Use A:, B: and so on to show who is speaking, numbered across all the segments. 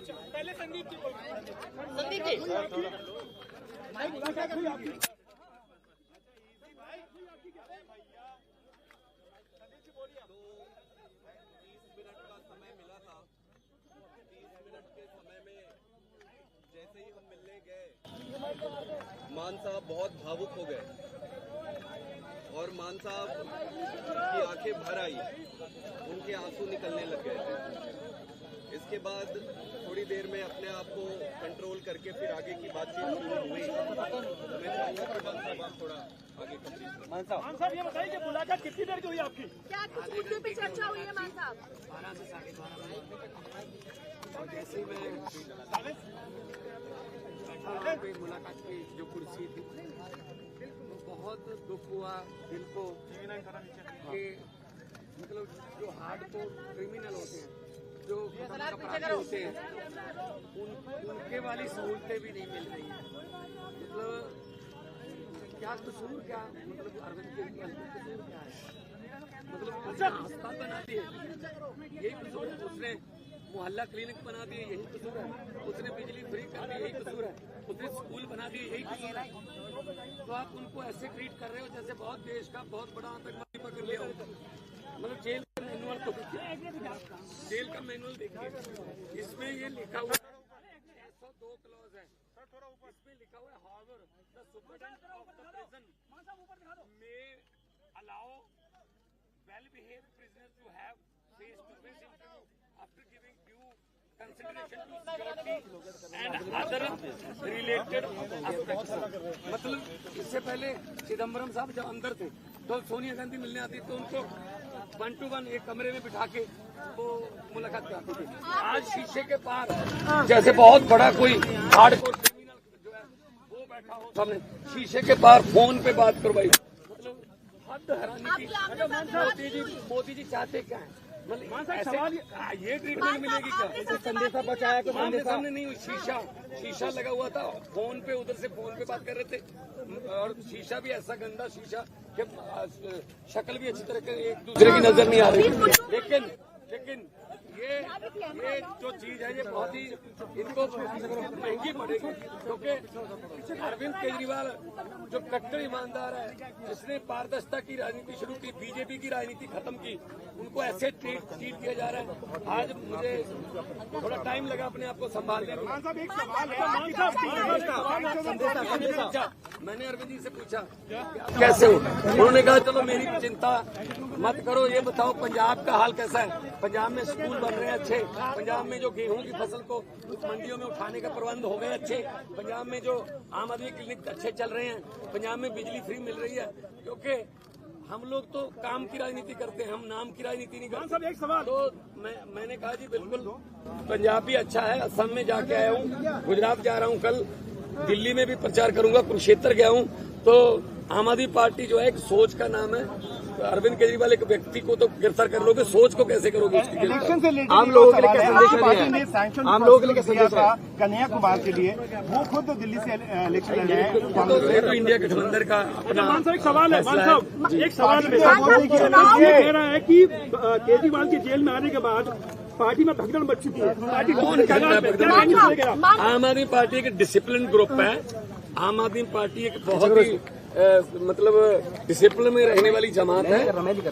A: पहले संदीप जी
B: जैसे ही हम मिलने गए मान साहब बहुत भावुक हो गए और मान साहब की आंखें भर आई, उनके आंसू निकलने लग गए। इसके बाद थोड़ी देर में अपने आप को कंट्रोल करके फिर आगे की बातचीत शुरू हुई। मैं चाहूँगा कि मान साहब आप थोड़ा आगे कंप्लीट।
A: मान साहब ये बताइए कि मुलाकात कितनी देर की हुई आपकी?
C: क्या कुछ मुद्दे पे चर्चा हुई है मान साहब?
D: 12 से 12:30 और जैसे ही मैं मुलाकात की जो कुर्सी थी तो बहुत दुख हुआ दिल को कि मतलब जो हार्डकोर क्रिमिनल होते हैं, जो अपराधी होते हैं, उनके वाली सहूलतें भी नहीं मिल रही हैं। मतलब क्या कसूर, क्या मतलब अरविंद केजरीवाल का कसूर क्या है? मतलब अस्पताल बना दिए, यही कसूर है। उसने मोहल्ला क्लिनिक बना दिए, यही कसूर है। उसने बिजली फ्री कर दी, यही कसूर है। उसने स्कूल बना दिए, यही कसूर है। तो आप उनको ऐसे ट्रीट कर रहे हो जैसे बहुत देश का बहुत बड़ा आतंकवादी पकड़ लिया हो। मतलब जेल का मैनुअल तो जेल का मैनुअल देखिए, इसमें ये लिखा हुआ 602 क्लॉज है। इसमें लिखा हुआ है however the superintendent of the prison may allow well behaved prisoners to have face to face interview after giving due consideration to security and other related aspects. मतलब इससे पहले चिदम्बरम साहब जब अंदर थे तो सोनिया गांधी मिलने आती तो उनको 1 to 1 एक कमरे में बिठा के वो मुलाकात कराती थी। आज शीशे के पार जैसे बहुत बड़ा कोई हार्डकोर क्रिमिनल जो है वो बैठा हो, सामने शीशे के पार फोन पे बात करवाई। मतलब हद हैरानी की। मोदी जी चाहते क्या है? मतलब ऐसे ये ट्रीटमेंट मिलेगी क्या?
A: संदेशा बचाया तो
D: आमने सामने नहीं हुई, शीशा लगा हुआ था, फोन पे उधर से फोन पे बात कर रहे थे और शीशा भी ऐसा गंदा शीशा कि शक्ल भी अच्छी तरह के एक दूसरे की नजर नहीं आ रही। लेकिन ये जो चीज है ये बहुत ही इनको महंगी पड़ेगी, क्योंकि अरविंद केजरीवाल जो कट्टर ईमानदार है, जिसने पारदर्शिता की राजनीति शुरू की, बीजेपी की राजनीति खत्म की, उनको ऐसे ट्रीट किया जा रहा है। आज मुझे थोड़ा टाइम लगा अपने आप को संभालने में। मैंने अरविंद जी से पूछा कैसे हो, उन्होंने कहा चलो मेरी चिंता मत करो, ये बताओ पंजाब का हाल कैसा है? पंजाब में स्कूल बन रहे हैं अच्छे, पंजाब में जो गेहूं की फसल को मंडियों में उठाने का प्रबंध हो गए अच्छे, पंजाब में जो आम आदमी क्लिनिक अच्छे चल रहे हैं, पंजाब में बिजली फ्री मिल रही है। क्योंकि हम लोग तो काम की राजनीति करते हैं, हम नाम की राजनीति नहीं करते।
A: एक सवाल
D: तो मैंने कहा जी बिल्कुल पंजाब भी अच्छा है, असम में जाके आया हूँ, गुजरात जा रहा हूँ, कल दिल्ली में भी प्रचार करूंगा, कुरुक्षेत्र गया हूँ। तो आम आदमी पार्टी जो है एक सोच का नाम है। अरविंद केजरीवाल एक व्यक्ति को तो गिरफ्तार कर लोगे, सोच को कैसे करोगे?
A: इलेक्शन से लेकर आम लोगों के लिए क्या संदेश है? आम लोगों के लिए क्या संदेश है? कन्हैया कुमार के लिए वो खुद दिल्ली से इलेक्शन लड़ रहे हैं।
D: तो इंडिया गठबंधन का अपना
A: एक सवाल है, मान साहब एक सवाल कह रहा है कि केजरीवाल के जेल में आने के बाद पार्टी में भगदड़ मच चुकी है। पार्टी
D: आम आदमी पार्टी एक डिसिप्लिन ग्रुप है। आम आदमी पार्टी एक बहुत ही मतलब डिसिप्लिन में रहने वाली जमात है।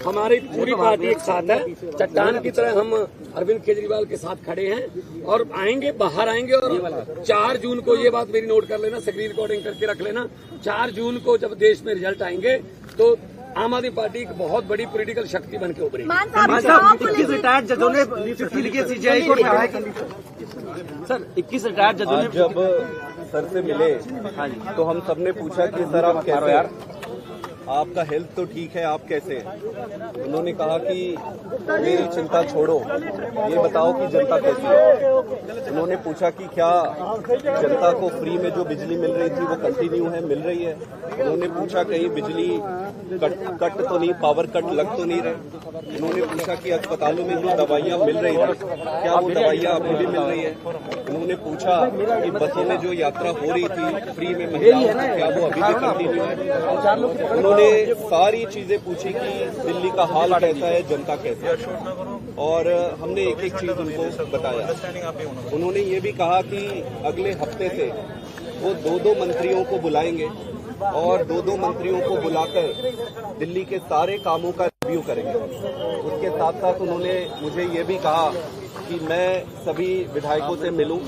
D: हमारी पूरी पार्टी एक साथ है, चट्टान की तरह हम अरविंद केजरीवाल के साथ खड़े हैं और आएंगे, बाहर आएंगे। और 4 जून को ये बात मेरी नोट कर लेना, स्क्रीन रिकॉर्डिंग करके रख लेना, 4 जून को जब देश में रिजल्ट आएंगे तो आम आदमी पार्टी एक बहुत बड़ी पॉलिटिकल शक्ति बन के उभरेगी।
A: 21 रिटायर्ड जजों ने सीबीआई को कहा है कि सर 21 रिटायर्ड जजों ने
B: जब सर से मिले तो हम सबने पूछा कि सर आप कैसे हैं? आपका हेल्थ तो ठीक है, आप कैसे हैं? उन्होंने कहा कि मेरी चिंता छोड़ो, ये बताओ कि जनता कैसी है। उन्होंने पूछा कि क्या जनता को फ्री में जो बिजली मिल रही थी वो कंटिन्यू है, मिल रही है। उन्होंने पूछा कहीं बिजली कट तो नहीं, पावर कट लग तो नहीं रहे। उन्होंने पूछा कि अस्पतालों में जो दवाइयाँ मिल रही थी क्या वो दवाइयाँ अभी भी मिल रही है। उन्होंने पूछा कि बसों में जो यात्रा हो रही थी फ्री में महिलाओं की, क्या वो अभी भी कंटिन्यू है। उन्होंने सारी चीजें पूछी कि दिल्ली का हाल कैसा है, जनता कैसा है। और हमने एक एक चीज उनको बताया। उन्होंने ये भी कहा कि अगले हफ्ते से वो 2-2 मंत्रियों को बुलाएंगे और 2-2 मंत्रियों को बुलाकर दिल्ली के सारे कामों का रिव्यू करेंगे। उसके साथ साथ उन्होंने मुझे ये भी कहा कि मैं सभी विधायकों से मिलूं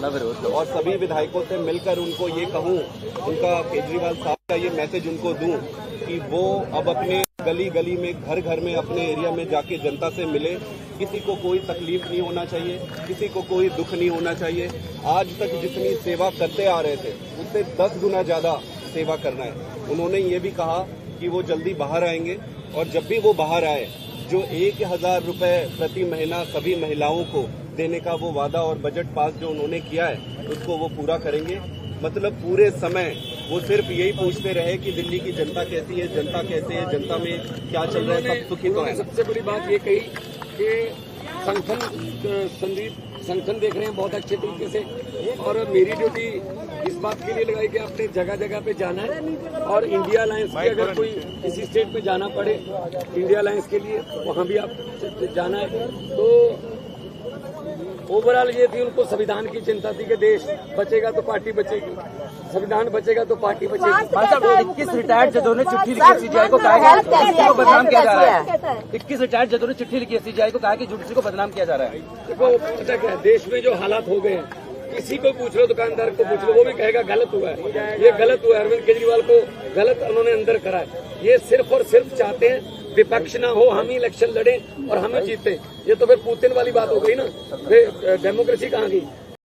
B: और सभी विधायकों से मिलकर उनको ये कहूं, उनका केजरीवाल साहब का ये मैसेज उनको दूं कि वो अब अपने गली गली में, घर घर में, अपने एरिया में जाके जनता से मिले। किसी को कोई तकलीफ नहीं होना चाहिए, किसी को कोई दुख नहीं होना चाहिए। आज तक जितनी सेवा करते आ रहे थे उससे 10 गुना ज्यादा सेवा करना है। उन्होंने ये भी कहा कि वो जल्दी बाहर आएंगे और जब भी वो बाहर आए जो 1000 रुपए प्रति महीना सभी महिलाओं को देने का वो वादा और बजट पास जो उन्होंने किया है उसको वो पूरा करेंगे। मतलब पूरे समय वो सिर्फ यही पूछते रहे कि दिल्ली की जनता कैसी है, जनता कैसे है, जनता में क्या चल रहा है, सब सुखी तो है।
D: सबसे बड़ी बात ये कही कि संगठन देख रहे हैं बहुत अच्छे तरीके से, और मेरी ड्यूटी इस बात के लिए लगाई कि आपने जगह जगह पे जाना है और इंडिया अलायंस की अगर कोई किसी स्टेट में जाना पड़े इंडिया अलायंस के लिए वहाँ भी आप जाना है। तो ओवरऑल ये थी, उनको संविधान की चिंता थी कि देश बचेगा तो पार्टी बचेगी, संविधान बचेगा तो पार्टी बचेगी।
E: भाई साहब 21 रिटायर्ड जजों ने चिट्ठी लिखी सीजीआई को कहा कि जुडिशरी को बदनाम किया जा रहा है। 21 रिटायर्ड जजों ने चिट्ठी लिखी सीजीआई को कहा कि जुडिशरी को बदनाम किया जा रहा है।
D: देखो पता क्या है, देश में जो हालात हो गए हैं, किसी को पूछ लो, दुकानदार को पूछ लो, वो भी कहेगा गलत हुआ है, ये गलत हुआ है। अरविंद केजरीवाल को गलत उन्होंने अंदर करा है। ये सिर्फ और सिर्फ चाहते हैं विपक्ष ना हो, हम ही इलेक्शन लड़ें और हम ही जीते। ये तो फिर पुतिन वाली बात हो गई ना, फिर डेमोक्रेसी कहाँ गई।